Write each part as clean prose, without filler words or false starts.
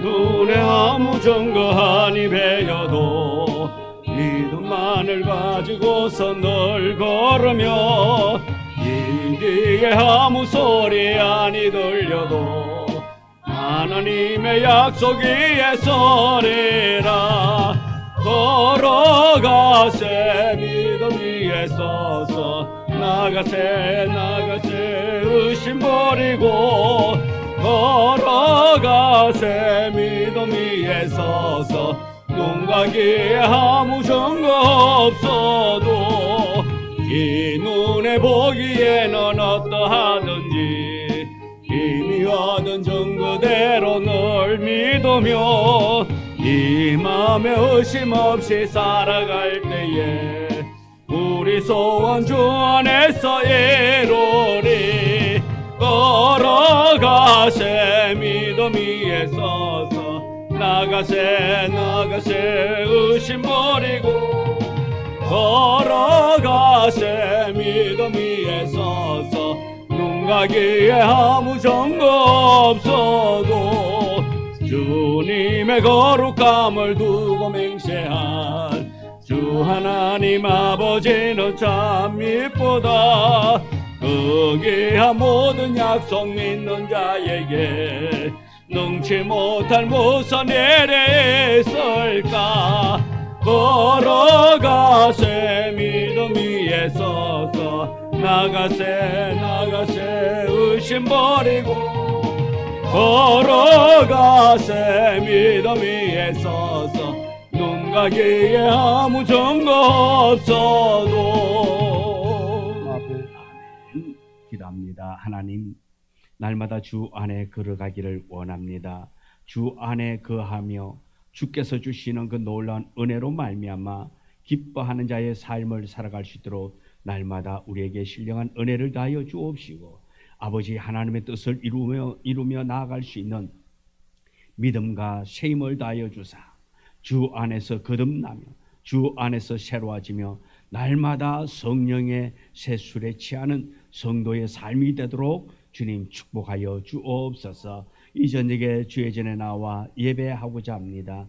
눈에 아무 증거하니 배여도 믿음만을 가지고서 널 걸으며 이 뒤에 아무 소리 아니 들려도 하나님의 약속 위에 서리라. 걸어가세 믿음 위에 서서 나가세 의심 버리고 걸어가세 믿음 위에 서서 눈 가기에 아무 증거 없어도 이 눈에 보기에 넌 어떠하든지 희미하던 증거대로 널 믿으며 이 맘에 의심 없이 살아갈 때에 우리 소원 주 안에서 이루리. 걸어가세 믿음 위에 서서 나가세 의심 버리고 걸어가세 믿음 위에 서서 눈 가기에 아무 증거 없어도 주님의 거룩함을 두고 맹세한 주 하나님 아버지는 참 이쁘다. 거기한 모든 약속 믿는 자에게 능치 못할 무슨 일이 있을까. 걸어가세 믿음 위에 서서 나가세 의심 버리고 걸어가세 믿음 위에 서서 눈 가기에 아무 증거 없어도. 아멘. 기도합니다. 하나님, 날마다 주 안에 걸어가기를 원합니다. 주 안에 거하며 주께서 주시는 그 놀라운 은혜로 말미암아 기뻐하는 자의 삶을 살아갈 수 있도록 날마다 우리에게 신령한 은혜를 다하여 주옵시고 아버지 하나님의 뜻을 이루며 나아갈 수 있는 믿음과 셈을 다하여 주사 주 안에서 거듭나며 주 안에서 새로워지며 날마다 성령의 세술에 취하는 성도의 삶이 되도록 주님 축복하여 주옵소서. 이 저녁에 주의 전에 나와 예배하고자 합니다.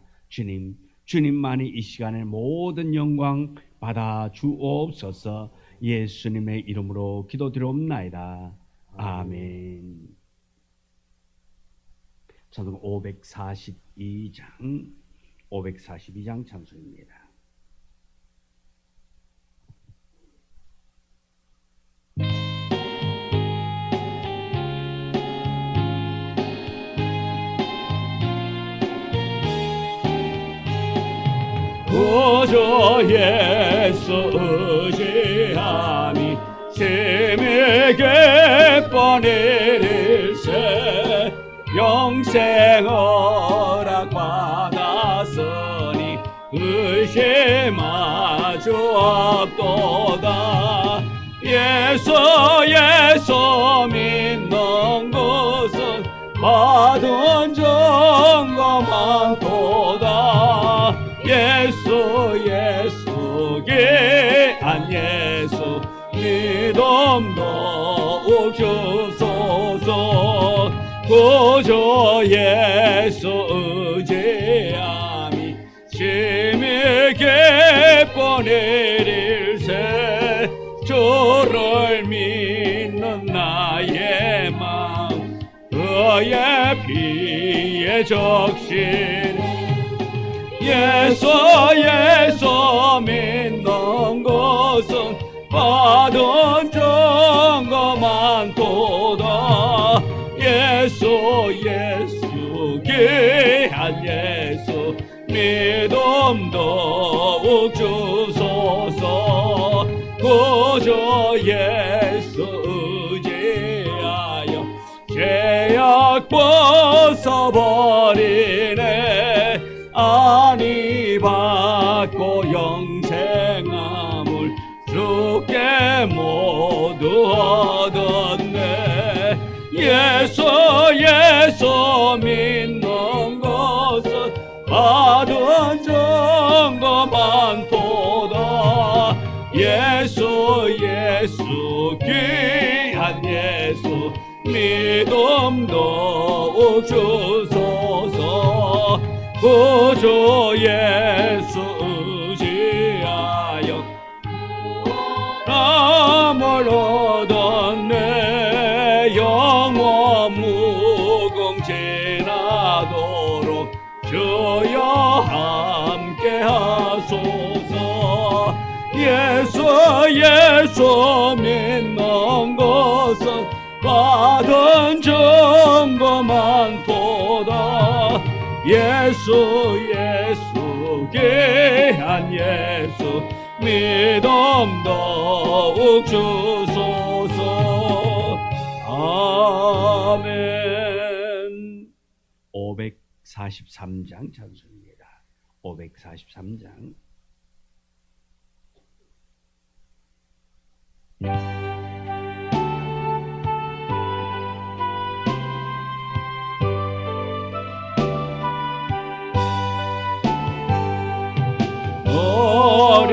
주님만이 이 시간에 모든 영광 받아 주옵소서. 예수님의 이름으로 기도드리옵나이다. 아멘. 찬송 542장 찬송입니다. 구주 예수 의지함이 심히 기쁜 일일세. 영생 허락 받았으니 의심하주 없도다. 예수 믿는 것은 받은 증거 많도다. 예수 귀한 예수 믿음도 주소서. 구주 예수 의지함이 심히 기쁜 일일세. 주를 믿는 나의 마음 그의 피에 적신. 예수 믿는 것은 받은 증거 많도다. 예수 귀한 예수 믿음도 주소서. 구주 예수 의지하여 죄악 벗어버리네. 아니 받고 영생함을 주께 모두 얻었네. 예수 믿는 것은 받은 증거 많도다. 예수 귀한 예수 믿음도 주소서. 구주 예수 의지하여 남을 얻은 내 영원 무궁지나도록 주여 함께 하소서. 예수 믿는 것은 받은 증거 많도다. 예수 귀한 예수 믿음 더욱 주소서. 아멘. 543장 찬송입니다. 543장.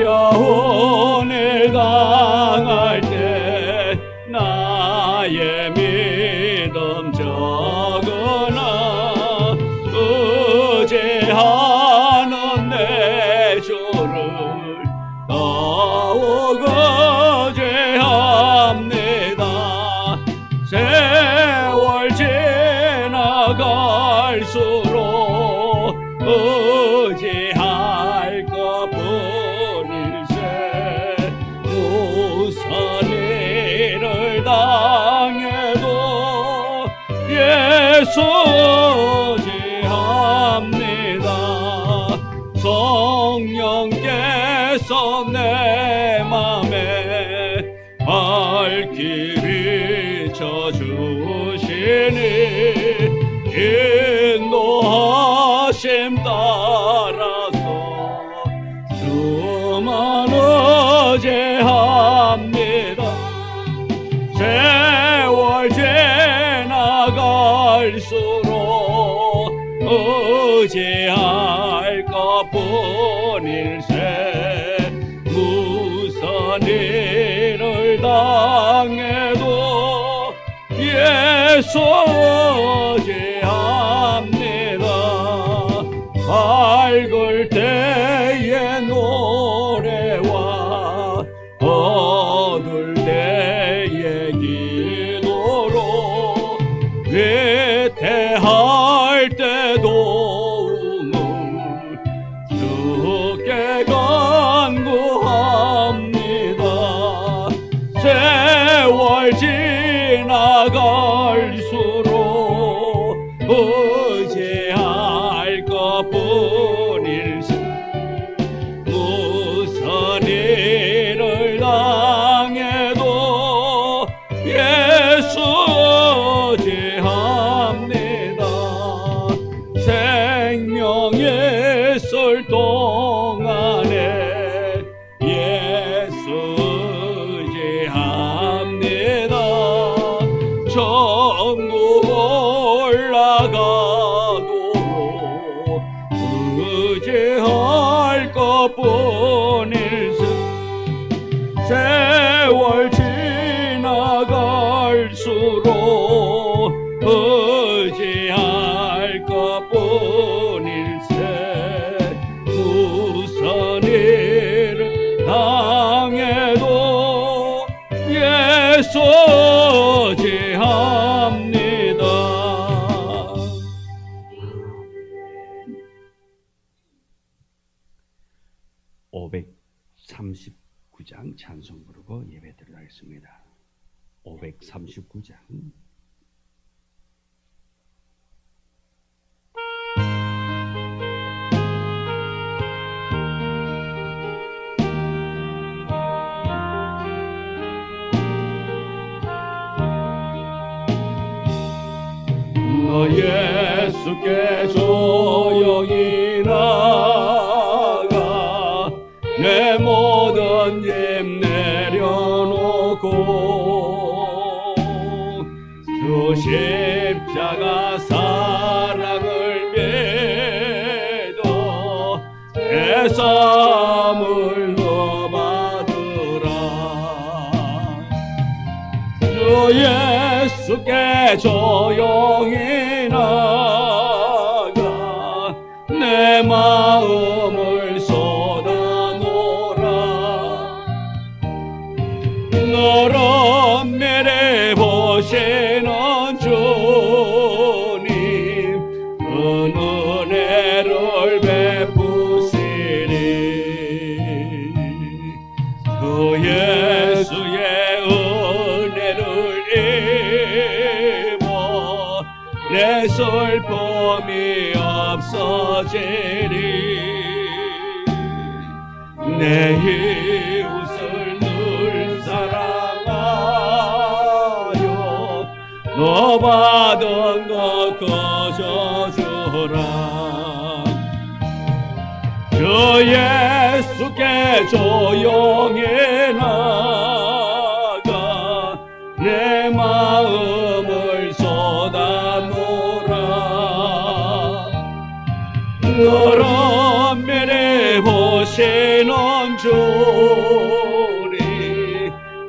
어려운 일 당할 때 나의 믿음 적으나 의지하는 내 주를 더욱 의지합니다. 세월 지나갈수록 의지할 것뿐일세. 무슨 일을 당해도 예수 의지합니다. 성령께서 내 맘에 밝히 비춰주시니 인도하심 따라서 주만 의지합니다. 세월 지나갈수록 의지할 것뿐일세. 무슨 일을 당해도 예수 의지합니다. 밝을 때의 노래와 어두울 때의 기도로 위태할 때 도움을 주께 간구합니다. 세월 지나갈수록 의지할 것뿐일세. 무슨 일을 당해도 예수 의지합니다. 생명의 있을 동안에 예수 의지합니다. 천국 올라가도록 의지할 것뿐일세. 세월 지나갈수록 의지할 것뿐일세. 무슨 일을 당해도 예수 의지합니다. 539장 찬송 부르고 예배 드리겠습니다. 539장. 너 예수께 조용히 나가 내 모든 짐 내려놓고 주 십자가 사랑을 믿어 해삼을 너 받으라. 주 예수께 조용히 나가 내 마음을 쏟아놓으라. 너로 매래 보시는 주님 큰 은혜를 베푸시리. 그 예수의 은혜를 입어 내 슬픔이 없어지리. 내 이웃을 늘 사랑하여 너 받은 것 거저주라. 주 예수께 조용히 나가 내 마음을 쏟아놓으라. 너로 매래 보시는 주님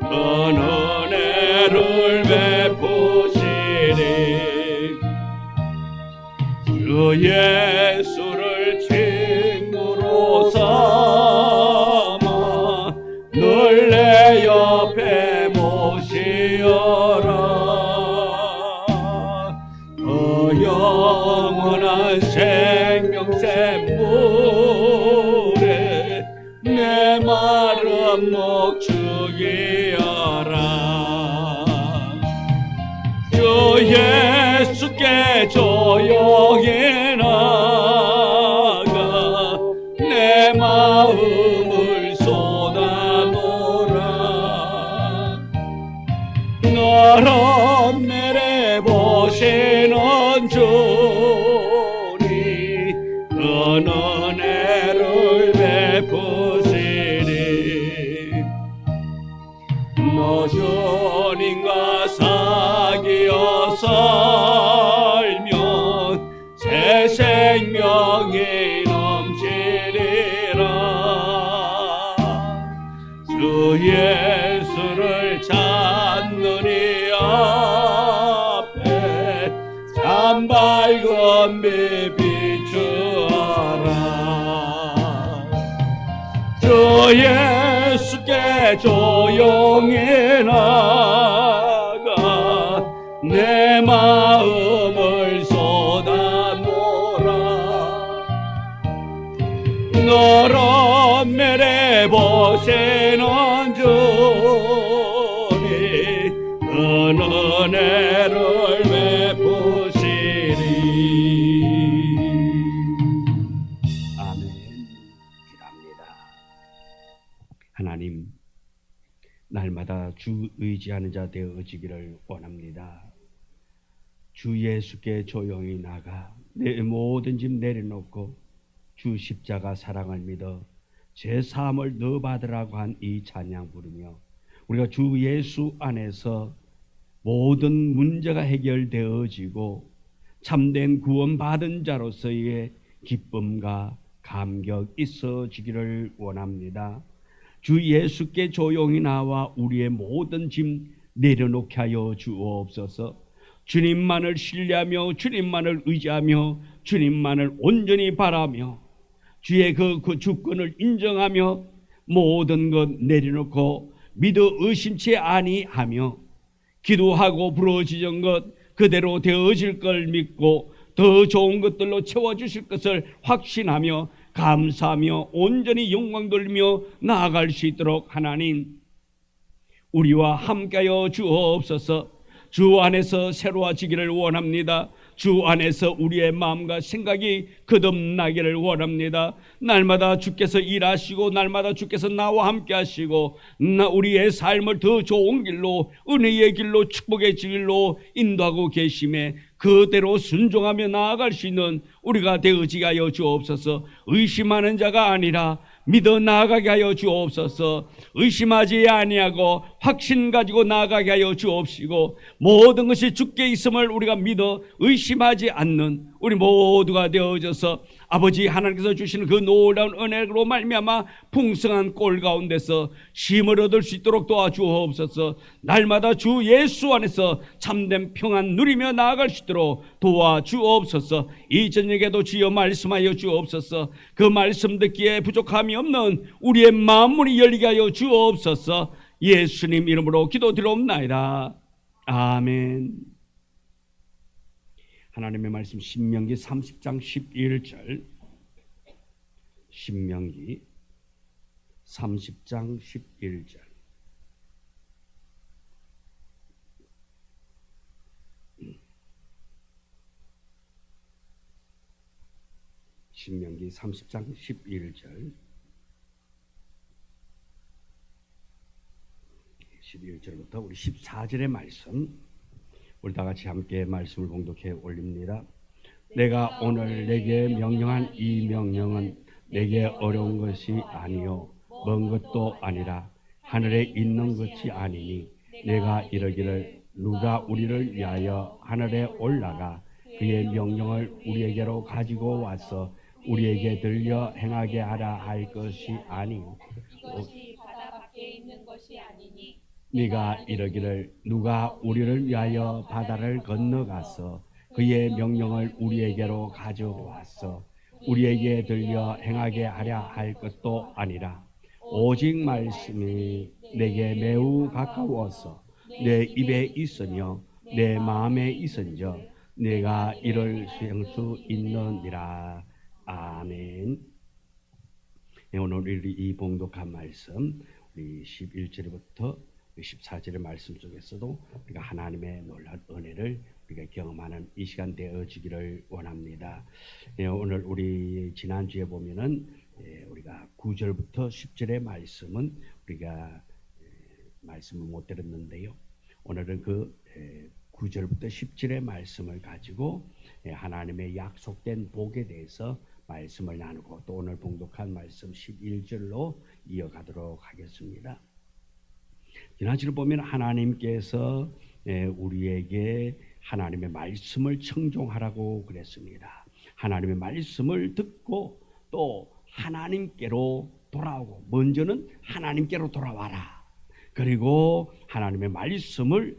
큰 은혜를 베푸시리. 주 예수를 친구로 삼아 늘 내 옆에 모시어라. 그 영원한 생명샘 물에 내 마른 목 죽이어라. 주 예수께 조용히 나가 내 마음을 쏟아놓으라. 너로 매래 보시는 주님 큰 은혜를 베푸시리. 너 주님과 사귀어 살면 새 생명이 넘치리라. 주 예수를 찾는 이 앞에 참 밝은 빛 비추어라. 주 예수께 조용히 나가 내 마음을 쏟아놓으라. 너로 매래 보시는 주님 큰 은혜를 베푸시리. 아멘. 기도합니다. 하나님, 날마다 주 의지하는 자 되어지기를 원합니다. 주 예수께 조용히 나가 내 모든 짐 내려놓고 주 십자가 사랑을 믿어 제 삶을 너 받으라고 한 이 찬양 부르며 우리가 주 예수 안에서 모든 문제가 해결되어지고 참된 구원받은 자로서의 기쁨과 감격 있어지기를 원합니다. 주 예수께 조용히 나와 우리의 모든 짐 내려놓게 하여 주옵소서. 주님만을 신뢰하며 주님만을 의지하며 주님만을 온전히 바라며 주의 그 주권을 인정하며 모든 것 내려놓고 믿어 의심치 아니하며 기도하고 부르짖은 것 그대로 되어질 걸 믿고 더 좋은 것들로 채워주실 것을 확신하며 감사하며 온전히 영광 돌리며 나아갈 수 있도록 하나님 우리와 함께하여 주옵소서. 주 안에서 새로워지기를 원합니다. 주 안에서 우리의 마음과 생각이 거듭나기를 원합니다. 날마다 주께서 일하시고 날마다 주께서 나와 함께 하시고 우리의 삶을 더 좋은 길로 은혜의 길로 축복의 길로 인도하고 계심에 그대로 순종하며 나아갈 수 있는 우리가 되어지게 하여 주옵소서. 의심하는 자가 아니라 믿어 나아가게 하여 주옵소서. 의심하지 아니하고 확신 가지고 나아가게 하여 주옵시고, 모든 것이 주께 있음을 우리가 믿어 의심하지 않는 우리 모두가 되어져서 아버지 하나님께서 주시는 그 놀라운 은혜로 말미암아 풍성한 꼴 가운데서 쉼을 얻을 수 있도록 도와주옵소서. 날마다 주 예수 안에서 참된 평안 누리며 나아갈 수 있도록 도와주옵소서. 이 저녁에도 주여 말씀하여 주옵소서. 그 말씀 듣기에 부족함이 없는 우리의 마음문이 열리게 하여 주옵소서. 예수님 이름으로 기도드리옵나이다. 아멘. 하나님의 말씀 신명기 30장 11절, 신명기 30장 11절. 신명기 30장 11절. 11절부터 우리 14절의 말씀, 우리 다 같이 함께 말씀을 봉독해 올립니다. 내가 오늘 내게 명령한 이 명령은 내게 어려운 것이 아니요 먼 것도 아니라 하늘에 있는 것이 아니니, 내가 이르기를 누가 우리를 위하여 하늘에 올라가 그의 명령을 우리에게로 가지고 와서 우리에게 들려 행하게 하라 할 것이 아니요 이것이 바다 밖에 있는 것이 아니니, 네가 이르기를 누가 우리를 위하여 바다를 건너가서 그의 명령을 우리에게로 가져와서 우리에게 들려 행하게 하려 할 것도 아니라 오직 말씀이 내게 매우 가까워서 내 입에 있으며 내 마음에 있은즉 내가 이를 수행할 수 있느니라. 아멘. 네, 오늘 우리 이 봉독한 말씀, 우리 11절부터 14절의 말씀 속에서도 우리가 하나님의 놀라운 은혜를 우리가 경험하는 이 시간 되어지기를 원합니다. 오늘 우리 지난주에 보면은 우리가 9절부터 10절의 말씀은 우리가 말씀을 못 들었는데요. 오늘은 그 9절부터 10절의 말씀을 가지고 하나님의 약속된 복에 대해서 말씀을 나누고, 또 오늘 봉독한 말씀 11절로 이어가도록 하겠습니다. 지난주를 보면 하나님께서 우리에게 하나님의 말씀을 청종하라고 그랬습니다. 하나님의 말씀을 듣고 또 하나님께로 돌아오고, 먼저는 하나님께로 돌아와라. 그리고 하나님의 말씀을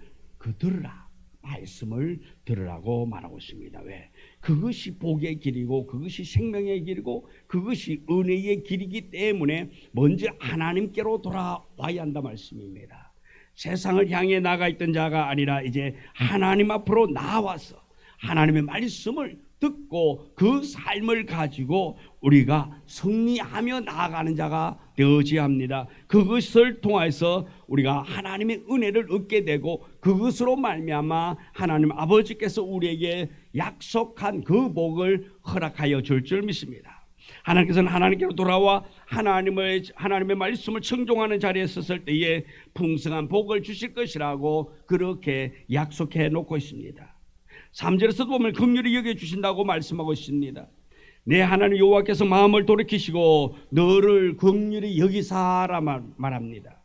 들으라. 말씀을 들으라고 말하고 있습니다. 왜? 그것이 복의 길이고 그것이 생명의 길이고 그것이 은혜의 길이기 때문에 먼저 하나님께로 돌아와야 한다 말씀입니다. 세상을 향해 나가 있던 자가 아니라 이제 하나님 앞으로 나와서 하나님의 말씀을 듣고 그 삶을 가지고 우리가 승리하며 나아가는 자가 되어져야 합니다. 그것을 통해서 우리가 하나님의 은혜를 얻게 되고, 그것으로 말미암아 하나님 아버지께서 우리에게 약속한 그 복을 허락하여 줄 줄 믿습니다. 하나님께서는 하나님께로 돌아와 하나님의 말씀을 청종하는 자리에 섰을 때에 풍성한 복을 주실 것이라고 그렇게 약속해 놓고 있습니다. 3절에서도 보면 긍휼히 여겨주신다고 말씀하고 있습니다. 내 하나님 여호와께서 마음을 돌이키시고 너를 긍휼히 여기사라 말합니다.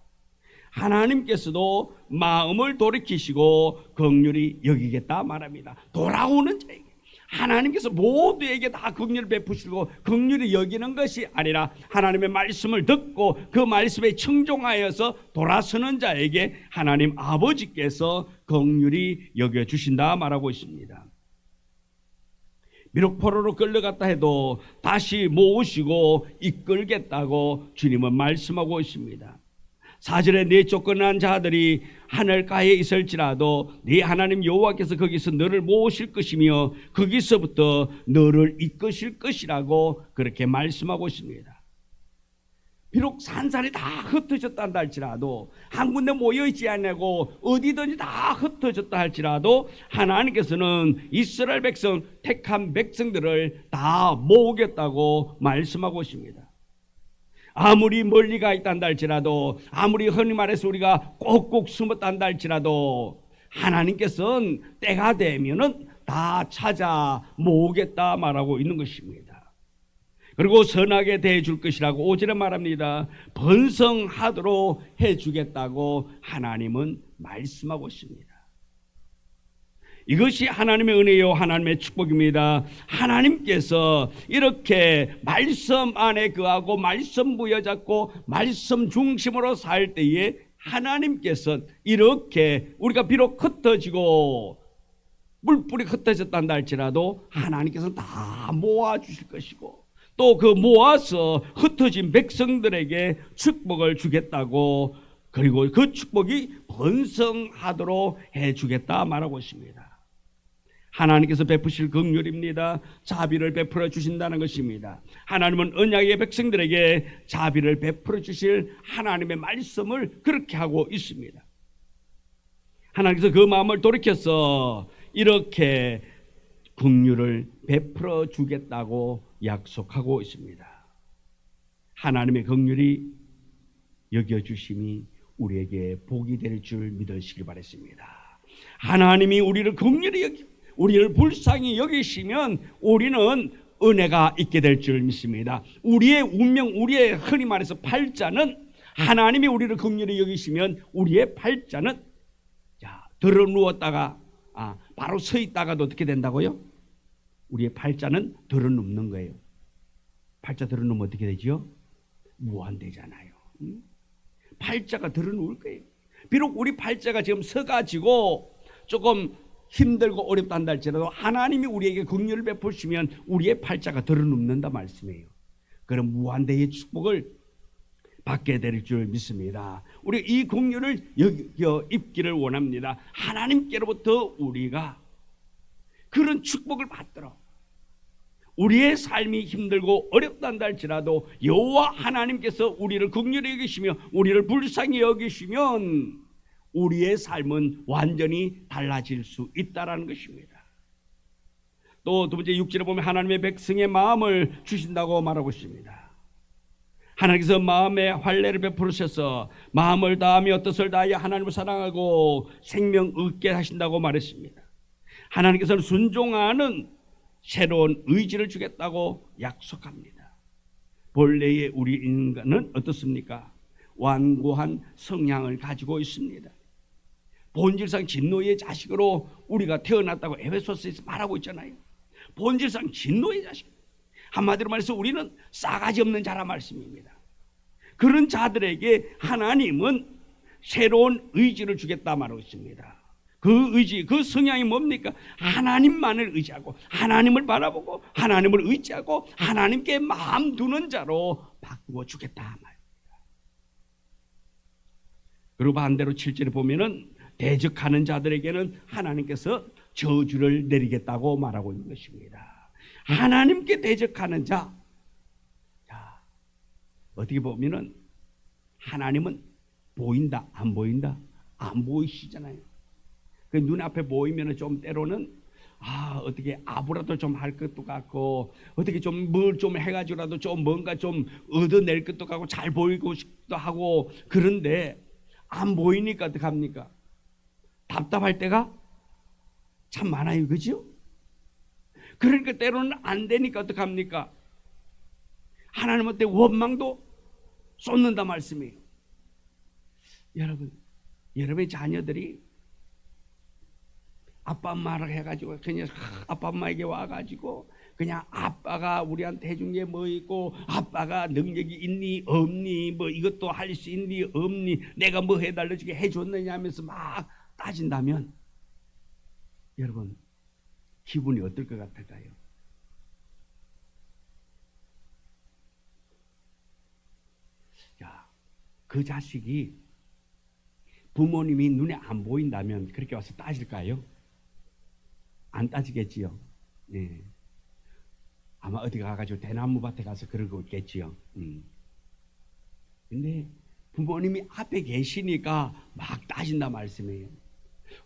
하나님께서도 마음을 돌이키시고 긍휼히 여기겠다 말합니다. 돌아오는 자에게 하나님께서 모두에게 다 긍휼을 베푸시고 긍휼히 여기는 것이 아니라 하나님의 말씀을 듣고 그 말씀에 청종하여서 돌아서는 자에게 하나님 아버지께서 긍휼히 여겨주신다 말하고 있습니다. 비록 포로로 끌려갔다 해도 다시 모으시고 이끌겠다고 주님은 말씀하고 있습니다. 4절에 내쫓겨난 자들이 하늘가에 있을지라도 네 하나님 여호와께서 거기서 너를 모으실 것이며 거기서부터 너를 이끄실 것이라고 그렇게 말씀하고 있습니다. 비록 산산이 다 흩어졌다 한다 할지라도, 한 군데 모여있지 않고 어디든지 다 흩어졌다 할지라도 하나님께서는 이스라엘 백성, 택한 백성들을 다 모으겠다고 말씀하고 있습니다. 아무리 멀리 가 있다 한다 할지라도, 아무리 흔히 말해서 우리가 꼭꼭 숨었다 한다 할지라도 하나님께서는 때가 되면은 다 찾아 모으겠다 말하고 있는 것입니다. 그리고 선하게 대해줄 것이라고 5절에 말합니다. 번성하도록 해주겠다고 하나님은 말씀하고 있습니다. 이것이 하나님의 은혜요 하나님의 축복입니다. 하나님께서 이렇게 말씀 안에 거하고 말씀 부여잡고 말씀 중심으로 살 때에 하나님께서 이렇게 우리가 비록 흩어지고 물뿌리 흩어졌단다 할지라도 하나님께서 다 모아주실 것이고 또 그 모아서 흩어진 백성들에게 축복을 주겠다고 그리고 그 축복이 번성하도록 해주겠다 말하고 있습니다. 하나님께서 베푸실 긍휼입니다. 자비를 베풀어 주신다는 것입니다. 하나님은 언약의 백성들에게 자비를 베풀어 주실 하나님의 말씀을 그렇게 하고 있습니다. 하나님께서 그 마음을 돌이켜서 이렇게 긍휼을 베풀어 주겠다고 약속하고 있습니다. 하나님의 긍휼이 여겨주심이 우리에게 복이 될 줄 믿으시기 바랍니다. 하나님이 우리를 긍휼히 여기고 우리를 불쌍히 여기시면 우리는 은혜가 있게 될 줄 믿습니다. 우리의 운명, 우리의 흔히 말해서 팔자는 하나님이 우리를 긍휼히 여기시면 우리의 팔자는 들어 누웠다가 바로 서 있다가도 어떻게 된다고요? 우리의 팔자는 들어 눕는 거예요. 팔자 들어 누우면 어떻게 되죠? 무한대잖아요. 팔자가 들어 누울 거예요. 비록 우리 팔자가 지금 서가지고 조금 힘들고 어렵다 한다 할지라도 하나님이 우리에게 긍휼을 베푸시면 우리의 팔자가 들어 눕는다 말씀이에요. 그런 무한대의 축복을 받게 될 줄 믿습니다. 우리 이 긍휼을 여겨 입기를 원합니다. 하나님께로부터 우리가 그런 축복을 받도록 우리의 삶이 힘들고 어렵다 한다 할지라도 여호와 하나님께서 우리를 긍휼히 여기시며 우리를 불쌍히 여기시면 우리의 삶은 완전히 달라질 수 있다는 것입니다. 또 두 번째 6절에 보면 하나님의 백성의 마음을 주신다고 말하고 있습니다. 하나님께서 마음의 활례를 베푸셔서 마음을 다하며 뜻을 다하여 하나님을 사랑하고 생명 얻게 하신다고 말했습니다. 하나님께서는 순종하는 새로운 의지를 주겠다고 약속합니다. 본래의 우리 인간은 어떻습니까? 완고한 성향을 가지고 있습니다. 본질상 진노의 자식으로 우리가 태어났다고 에베소서에서 말하고 있잖아요. 본질상 진노의 자식. 한마디로 말해서 우리는 싸가지 없는 자라 말씀입니다. 그런 자들에게 하나님은 새로운 의지를 주겠다 말하고 있습니다. 그 의지, 그 성향이 뭡니까? 하나님만을 의지하고 하나님을 바라보고 하나님을 의지하고 하나님께 마음 두는 자로 바꾸어 주겠다 말입니다. 그리고 반대로 7절에 보면은 대적하는 자들에게는 하나님께서 저주를 내리겠다고 말하고 있는 것입니다. 하나님께 대적하는 자, 어떻게 보면은 하나님은 보인다, 안 보인다? 안 보이시잖아요. 그 눈앞에 보이면은 좀 때로는 어떻게 아부라도 좀 할 것도 같고 어떻게 좀 뭘 좀 해가지고라도 좀 뭔가 좀 얻어낼 것도 같고 잘 보이고 싶기도 하고 그런데 안 보이니까 어떡합니까? 답답할 때가 참 많아요. 그죠? 그러니까 때로는 안 되니까 어떡합니까? 하나님한테 원망도 쏟는다 말씀이에요. 여러분, 여러분의 자녀들이 아빠 엄마를 해가지고 그냥 아빠 엄마에게 와가지고 그냥 아빠가 우리한테 해준 게 뭐 있고 아빠가 능력이 있니 없니 뭐 이것도 할 수 있니 없니 내가 뭐 해달라주게 해줬느냐 하면서 막 따진다면 여러분 기분이 어떨 것 같을까요? 그 자식이 부모님이 눈에 안 보인다면 그렇게 와서 따질까요? 안 따지겠지요. 네. 아마 어디 가가지고 대나무 밭에 가서 그러고 있겠지요. 근데 부모님이 앞에 계시니까 막 따진다 말씀이에요.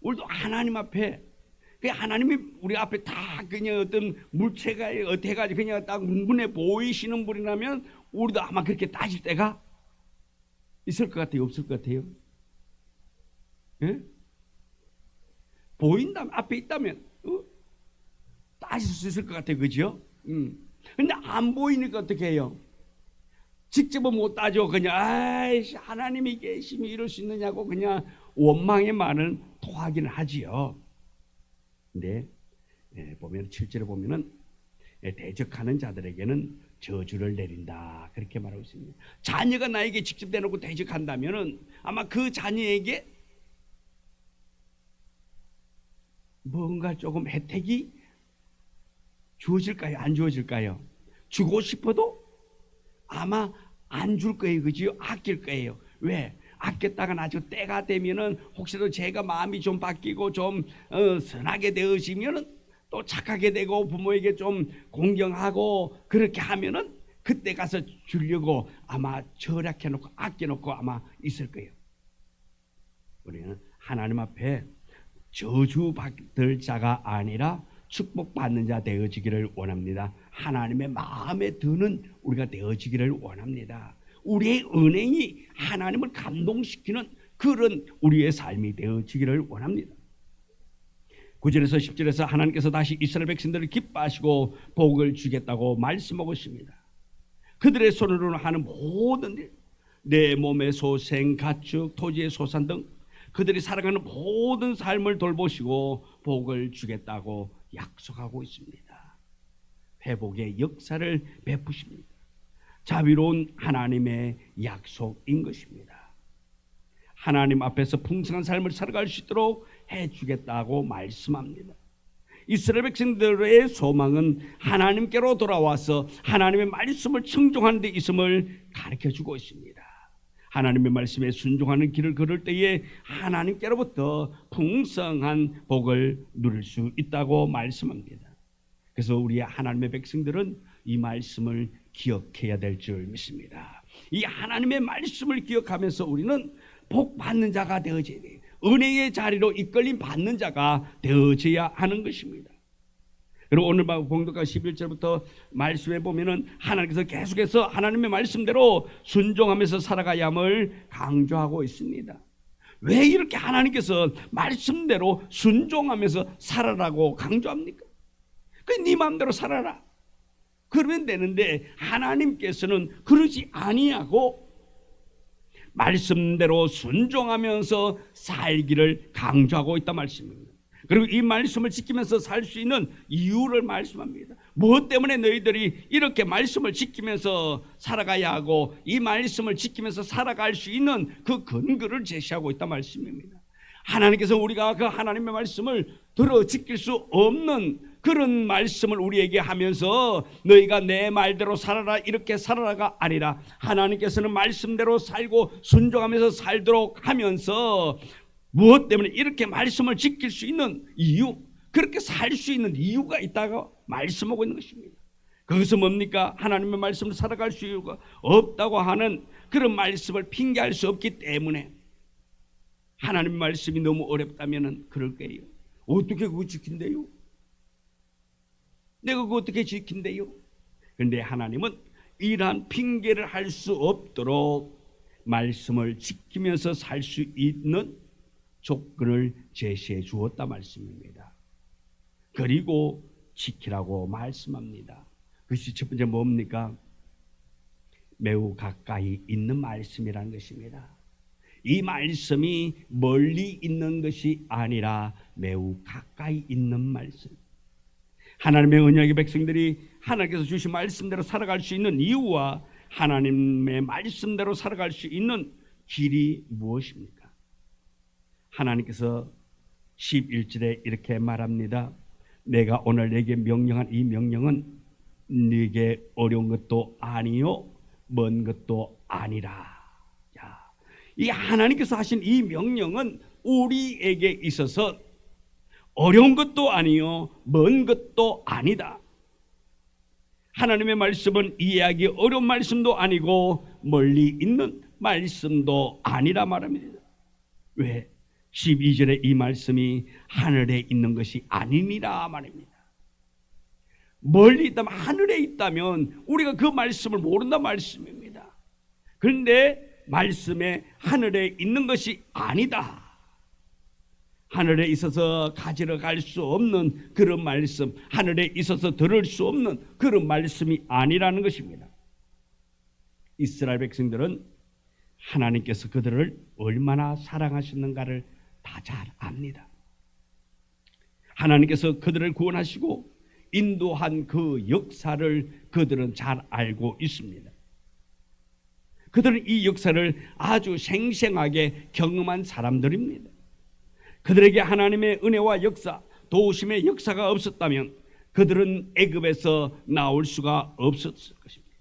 우리도 하나님 앞에 하나님이 우리 앞에 다 그냥 어떤 물체가 어떻게 해가지고 그냥 딱 눈에 보이시는 분이라면 우리도 아마 그렇게 따질 때가 있을 것 같아요? 없을 것 같아요? 예? 보인다면 앞에 있다면 따질 수 있을 것 같아요. 그죠? 근데 안 보이니까 어떻게 해요? 직접은 못 따져. 그냥 아이씨 하나님이 계시면 이럴 수 있느냐고 그냥 원망의 말은 토하기는 하지요. 근데 보면 7절에 보면은 대적하는 자들에게는 저주를 내린다 그렇게 말하고 있습니다. 자녀가 나에게 직접 대놓고 대적한다면은 아마 그 자녀에게 뭔가 조금 혜택이 주어질까요? 안 주어질까요? 주고 싶어도 아마 안 줄 거예요. 그지요? 아낄 거예요. 왜? 아꼈다가 나중에 때가 되면은 혹시라도 제가 마음이 좀 바뀌고 좀 선하게 되어지면은 또 착하게 되고 부모에게 좀 공경하고 그렇게 하면은 그때 가서 주려고 아마 절약해놓고 아껴놓고 아마 있을 거예요. 우리는 하나님 앞에 저주받을 자가 아니라 축복받는 자 되어지기를 원합니다. 하나님의 마음에 드는 우리가 되어지기를 원합니다. 우리의 은행이 하나님을 감동시키는 그런 우리의 삶이 되어지기를 원합니다. 9절에서 10절에서 하나님께서 다시 이스라엘 백성들을 기뻐하시고 복을 주겠다고 말씀하고 있습니다. 그들의 손으로 하는 모든 일, 내 몸의 소생, 가축, 토지의 소산 등 그들이 살아가는 모든 삶을 돌보시고 복을 주겠다고 약속하고 있습니다. 회복의 역사를 베푸십니다. 자비로운 하나님의 약속인 것입니다. 하나님 앞에서 풍성한 삶을 살아갈 수 있도록 해주겠다고 말씀합니다. 이스라엘 백성들의 소망은 하나님께로 돌아와서 하나님의 말씀을 청종하는 데 있음을 가르쳐주고 있습니다. 하나님의 말씀에 순종하는 길을 걸을 때에 하나님께로부터 풍성한 복을 누릴 수 있다고 말씀합니다. 그래서 우리 하나님의 백성들은 이 말씀을 기억해야 될 줄 믿습니다. 이 하나님의 말씀을 기억하면서 우리는 복 받는 자가 되어져야 돼요. 은혜의 자리로 이끌림 받는 자가 되어져야 하는 것입니다. 그리고 오늘 봉독과 11절부터 말씀해 보면은 하나님께서 계속해서 하나님의 말씀대로 순종하면서 살아가야 함을 강조하고 있습니다. 왜 이렇게 하나님께서 말씀대로 순종하면서 살아라고 강조합니까? 네 마음대로 살아라 그러면 되는데 하나님께서는 그러지 아니하고 말씀대로 순종하면서 살기를 강조하고 있단 말씀입니다. 그리고 이 말씀을 지키면서 살 수 있는 이유를 말씀합니다. 무엇 때문에 너희들이 이렇게 말씀을 지키면서 살아가야 하고 이 말씀을 지키면서 살아갈 수 있는 그 근거를 제시하고 있단 말씀입니다. 하나님께서 우리가 그 하나님의 말씀을 들어 지킬 수 없는 그런 말씀을 우리에게 하면서 너희가 내 말대로 살아라 이렇게 살아라가 아니라 하나님께서는 말씀대로 살고 순종하면서 살도록 하면서 무엇 때문에 이렇게 말씀을 지킬 수 있는 이유, 그렇게 살 수 있는 이유가 있다고 말씀하고 있는 것입니다. 그것은 뭡니까? 하나님의 말씀을 살아갈 수 이유가 없다고 하는 그런 말씀을 핑계할 수 없기 때문에 하나님의 말씀이 너무 어렵다면 그럴 거예요. 어떻게 그거 지킨대요? 내가 그거 어떻게 지킨대요? 그런데 하나님은 이러한 핑계를 할 수 없도록 말씀을 지키면서 살 수 있는 조건을 제시해 주었다 말씀입니다. 그리고 지키라고 말씀합니다. 그것이 첫 번째 뭡니까? 매우 가까이 있는 말씀이라는 것입니다. 이 말씀이 멀리 있는 것이 아니라 매우 가까이 있는 말씀. 하나님의 언약의 백성들이 하나님께서 주신 말씀대로 살아갈 수 있는 이유와 하나님의 말씀대로 살아갈 수 있는 길이 무엇입니까? 하나님께서 11절에 이렇게 말합니다. 내가 오늘 내게 명령한 이 명령은 네게 어려운 것도 아니요 먼 것도 아니라. 이 하나님께서 하신 이 명령은 우리에게 있어서 어려운 것도 아니요 먼 것도 아니다. 하나님의 말씀은 이해하기 어려운 말씀도 아니고 멀리 있는 말씀도 아니라 말합니다. 왜? 12절에 이 말씀이 하늘에 있는 것이 아니니라 말입니다. 멀리 있다면, 하늘에 있다면 우리가 그 말씀을 모른다 말씀입니다. 그런데 말씀에 하늘에 있는 것이 아니다. 하늘에 있어서 가지러 갈 수 없는 그런 말씀, 하늘에 있어서 들을 수 없는 그런 말씀이 아니라는 것입니다. 이스라엘 백성들은 하나님께서 그들을 얼마나 사랑하셨는가를 다 잘 압니다. 하나님께서 그들을 구원하시고 인도한 그 역사를 그들은 잘 알고 있습니다. 그들은 이 역사를 아주 생생하게 경험한 사람들입니다. 그들에게 하나님의 은혜와 역사, 도우심의 역사가 없었다면 그들은 애굽에서 나올 수가 없었을 것입니다.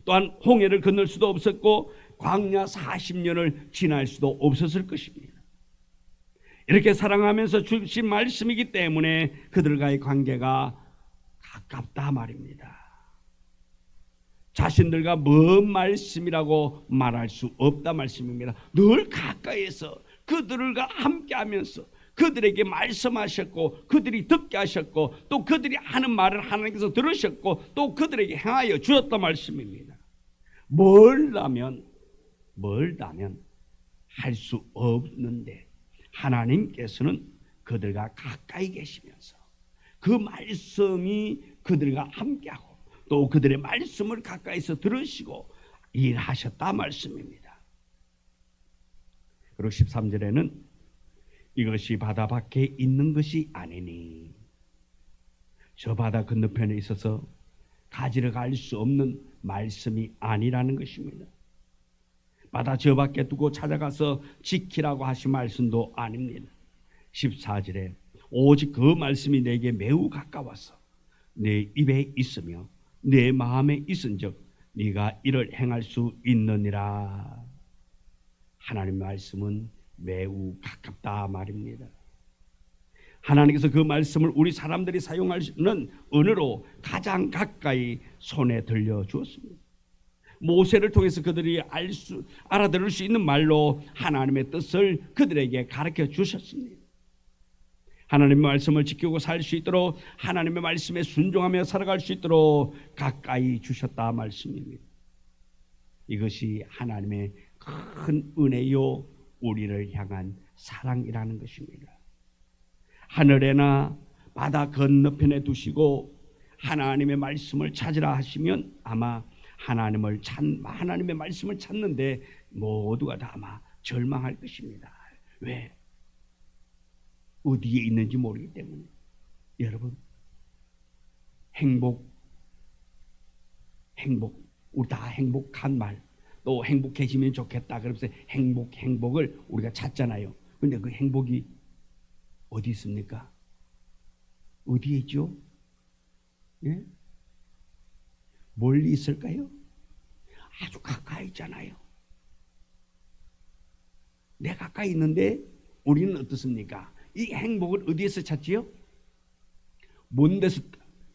또한 홍해를 건널 수도 없었고 광야 40년을 지날 수도 없었을 것입니다. 이렇게 사랑하면서 주신 말씀이기 때문에 그들과의 관계가 가깝다 말입니다. 자신들과 먼 말씀이라고 말할 수 없다 말씀입니다. 늘 가까이에서 그들과 함께하면서 그들에게 말씀하셨고 그들이 듣게 하셨고 또 그들이 하는 말을 하나님께서 들으셨고 또 그들에게 행하여 주었다 말씀입니다. 멀다면 할 수 없는데 하나님께서는 그들과 가까이 계시면서 그 말씀이 그들과 함께하고 또 그들의 말씀을 가까이서 들으시고 일하셨다 말씀입니다. 그리고 13절에는 이것이 바다 밖에 있는 것이 아니니 저 바다 건너편에 있어서 가지러 갈 수 없는 말씀이 아니라는 것입니다. 바다 저 밖에 두고 찾아가서 지키라고 하신 말씀도 아닙니다. 14절에 오직 그 말씀이 내게 매우 가까워서 내 입에 있으며 내 마음에 있은즉 네가 이를 행할 수 있느니라. 하나님의 말씀은 매우 가깝다 말입니다. 하나님께서 그 말씀을 우리 사람들이 사용하는 언어로 가장 가까이 손에 들려주었습니다. 모세를 통해서 그들이 알아들을 수 있는 말로 하나님의 뜻을 그들에게 가르쳐 주셨습니다. 하나님의 말씀을 지키고 살 수 있도록 하나님의 말씀에 순종하며 살아갈 수 있도록 가까이 주셨다 말씀입니다. 이것이 하나님의 큰 은혜요 우리를 향한 사랑이라는 것입니다. 하늘에나 바다 건너편에 두시고 하나님의 말씀을 찾으라 하시면 아마 하나님의 말씀을 찾는데 모두가 다 아마 절망할 것입니다. 왜? 어디에 있는지 모르기 때문에. 여러분, 행복, 우리 다 행복한 말, 또 행복해지면 좋겠다. 그러면서 행복을 우리가 찾잖아요. 근데 그 행복이 어디 있습니까? 어디에 있죠? 예? 멀리 있을까요? 아주 가까이 있잖아요. 내 가까이 있는데 우리는 어떻습니까? 이 행복을 어디에서 찾지요? 먼 데서,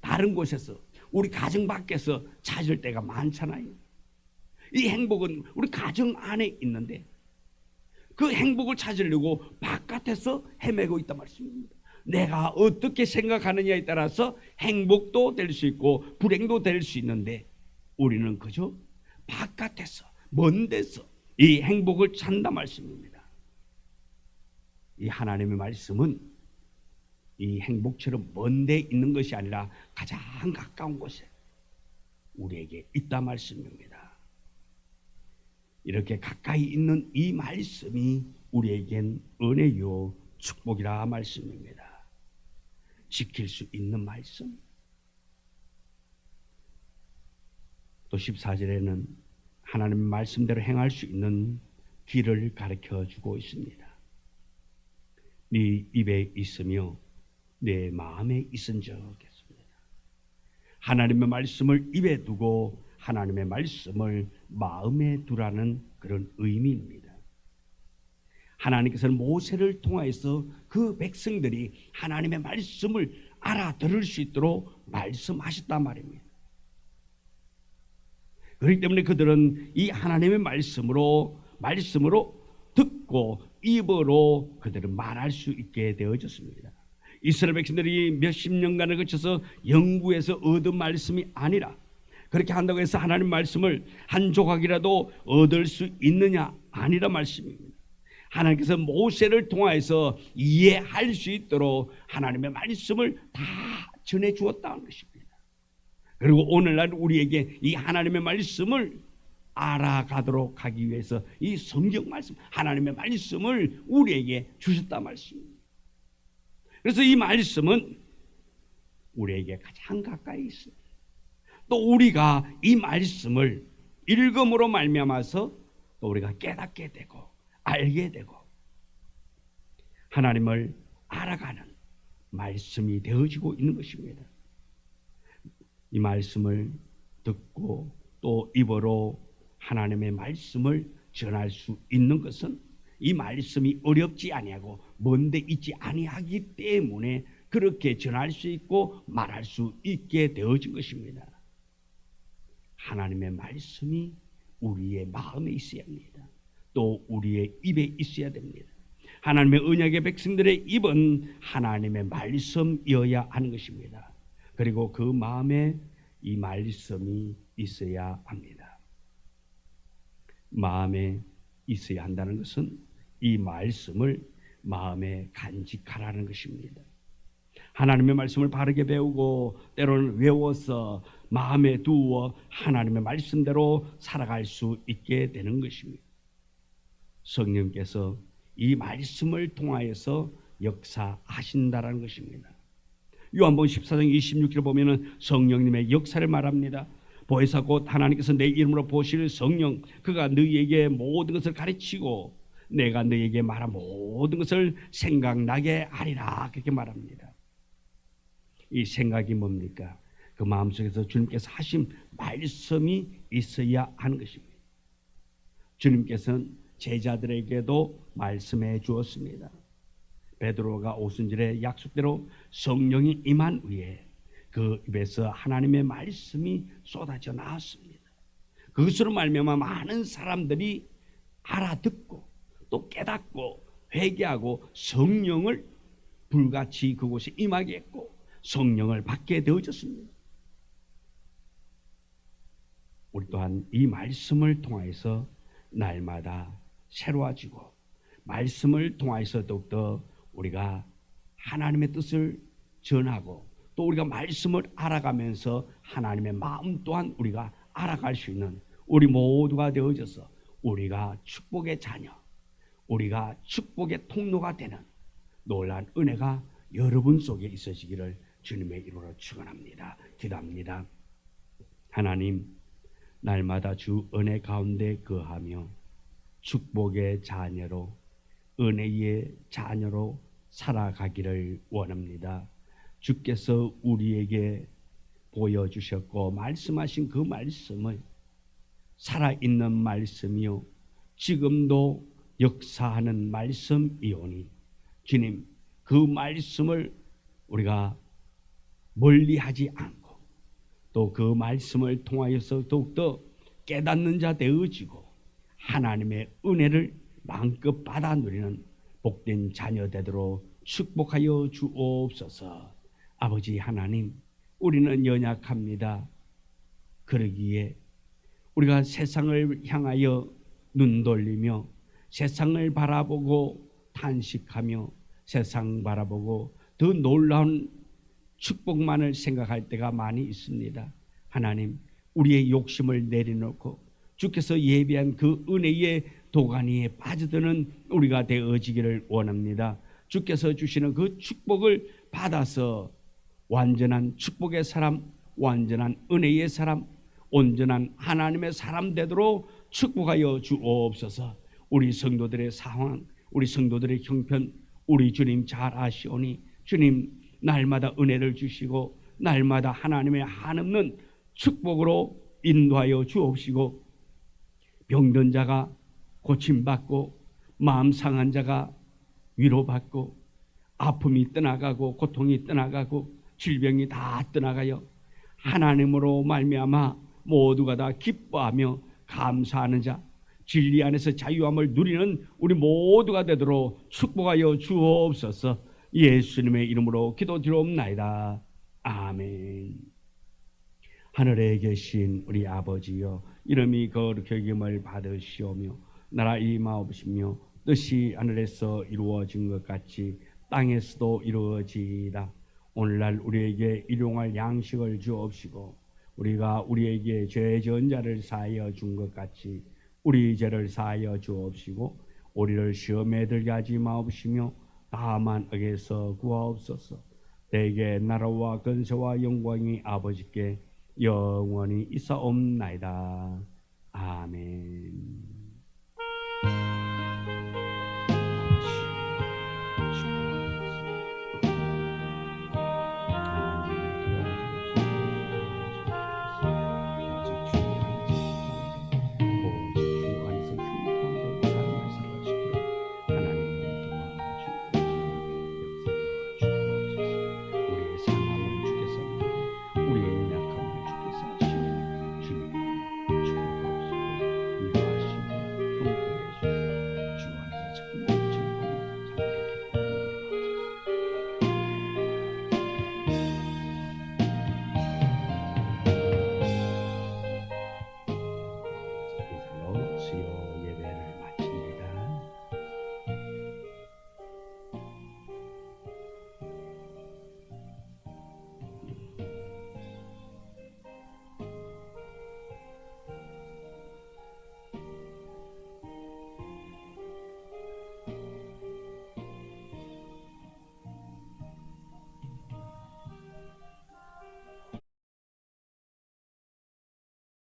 다른 곳에서, 우리 가정 밖에서 찾을 때가 많잖아요. 이 행복은 우리 가정 안에 있는데 그 행복을 찾으려고 바깥에서 헤매고 있단 말씀입니다. 내가 어떻게 생각하느냐에 따라서 행복도 될 수 있고 불행도 될 수 있는데 우리는 그저 바깥에서, 먼 데서 이 행복을 찾는다 말씀입니다. 이 하나님의 말씀은 이 행복처럼 먼 데 있는 것이 아니라 가장 가까운 곳에 우리에게 있다 말씀입니다. 이렇게 가까이 있는 이 말씀이 우리에겐 은혜요 축복이라 말씀입니다. 지킬 수 있는 말씀. 또 14절에는 하나님의 말씀대로 행할 수 있는 길을 가르쳐 주고 있습니다. 네 입에 있으며 내 마음에 있은즉 했습니다. 하나님의 말씀을 입에 두고 하나님의 말씀을 마음에 두라는 그런 의미입니다. 하나님께서는 모세를 통하여서 그 백성들이 하나님의 말씀을 알아들을 수 있도록 말씀하셨단 말입니다. 그렇기 때문에 그들은 이 하나님의 말씀으로 듣고 입으로 그들은 말할 수 있게 되어졌습니다. 이스라엘 백성들이 몇십 년간을 거쳐서 영구에서 얻은 말씀이 아니라 그렇게 한다고 해서 하나님 말씀을 한 조각이라도 얻을 수 있느냐? 아니라 말씀입니다. 하나님께서 모세를 통하여서 이해할 수 있도록 하나님의 말씀을 다 전해 주었다는 것입니다. 그리고 오늘날 우리에게 이 하나님의 말씀을 알아가도록 하기 위해서 이 성경 말씀, 하나님의 말씀을 우리에게 주셨단 말씀입니다. 그래서 이 말씀은 우리에게 가장 가까이 있습니다. 또 우리가 이 말씀을 읽음으로 말미암아서 또 우리가 깨닫게 되고 알게 되고 하나님을 알아가는 말씀이 되어지고 있는 것입니다. 이 말씀을 듣고 또 입으로 하나님의 말씀을 전할 수 있는 것은 이 말씀이 어렵지 아니하고 먼데 있지 아니하기 때문에 그렇게 전할 수 있고 말할 수 있게 되어진 것입니다. 하나님의 말씀이 우리의 마음에 있어야 합니다. 또 우리의 입에 있어야 됩니다. 하나님의 언약의 백성들의 입은 하나님의 말씀이어야 하는 것입니다. 그리고 그 마음에 이 말씀이 있어야 합니다. 마음에 있어야 한다는 것은 이 말씀을 마음에 간직하라는 것입니다. 하나님의 말씀을 바르게 배우고 때로는 외워서 마음에 두어 하나님의 말씀대로 살아갈 수 있게 되는 것입니다. 성령께서 이 말씀을 통하여서 역사하신다라는 것입니다. 요한복음 14장 26절에 보면은 성령님의 역사를 말합니다. 보혜사 곧 하나님께서 내 이름으로 보실 성령, 그가 너희에게 모든 것을 가르치고 내가 너희에게 말한 모든 것을 생각나게 하리라, 그렇게 말합니다. 이 생각이 뭡니까? 그 마음속에서 주님께서 하신 말씀이 있어야 하는 것입니다. 주님께서는 제자들에게도 말씀해 주었습니다. 베드로가 오순절에 약속대로 성령이 임한 후에 그 입에서 하나님의 말씀이 쏟아져 나왔습니다. 그것으로 말미암아 많은 사람들이 알아듣고 또 깨닫고 회개하고 성령을 불같이 그곳에 임하게 했고 성령을 받게 되어졌습니다. 우리 또한 이 말씀을 통해서 날마다 새로워지고 말씀을 통해서 더욱더 우리가 하나님의 뜻을 전하고 또 우리가 말씀을 알아가면서 하나님의 마음 또한 우리가 알아갈 수 있는 우리 모두가 되어져서 우리가 축복의 자녀, 우리가 축복의 통로가 되는 놀라운 은혜가 여러분 속에 있어지기를 주님의 이름으로 축원합니다. 기도합니다. 하나님, 날마다 주 은혜 가운데 거하며 축복의 자녀로 은혜의 자녀로 살아가기를 원합니다. 주께서 우리에게 보여주셨고 말씀하신 그 말씀을 살아있는 말씀이요 지금도 역사하는 말씀이오니 주님, 그 말씀을 우리가 멀리하지 않고 또 그 말씀을 통하여서 더욱더 깨닫는 자 되어지고 하나님의 은혜를 마음껏 받아 누리는 복된 자녀 되도록 축복하여 주옵소서. 아버지 하나님, 우리는 연약합니다. 그러기에 우리가 세상을 향하여 눈 돌리며 세상을 바라보고 탄식하며 세상 바라보고 더 놀라운 축복만을 생각할 때가 많이 있습니다. 하나님, 우리의 욕심을 내려놓고 주께서 예비한 그 은혜의 도가니에 빠져드는 우리가 되어지기를 원합니다. 주께서 주시는 그 축복을 받아서 완전한 축복의 사람, 완전한 은혜의 사람, 온전한 하나님의 사람 되도록 축복하여 주옵소서. 우리 성도들의 상황, 우리 성도들의 형편, 우리 주님 잘 아시오니 주님 날마다 은혜를 주시고 날마다 하나님의 한없는 축복으로 인도하여 주옵시고 병든 자가 고침받고 마음 상한 자가 위로받고 아픔이 떠나가고 고통이 떠나가고 질병이 다 떠나가요 하나님으로 말미암아 모두가 다 기뻐하며 감사하는 자 진리 안에서 자유함을 누리는 우리 모두가 되도록 축복하여 주옵소서. 예수님의 이름으로 기도드리옵나이다. 아멘. 하늘에 계신 우리 아버지여, 이름이 거룩히 여김을 받으시오며 나라 임하옵시며 뜻이 하늘에서 이루어진 것 같이 땅에서도 이루어지이다. 오늘날 우리에게 일용할 양식을 주옵시고 우리가 우리에게 죄 지은 자를 사하여 준 것 같이 우리 죄를 사하여 주옵시고 우리를 시험에 들게 하지 마옵시며 다만 악에서 구하옵소서. 대개 나라와 근세와 영광이 아버지께 영원히 있사옵나이다. 아멘.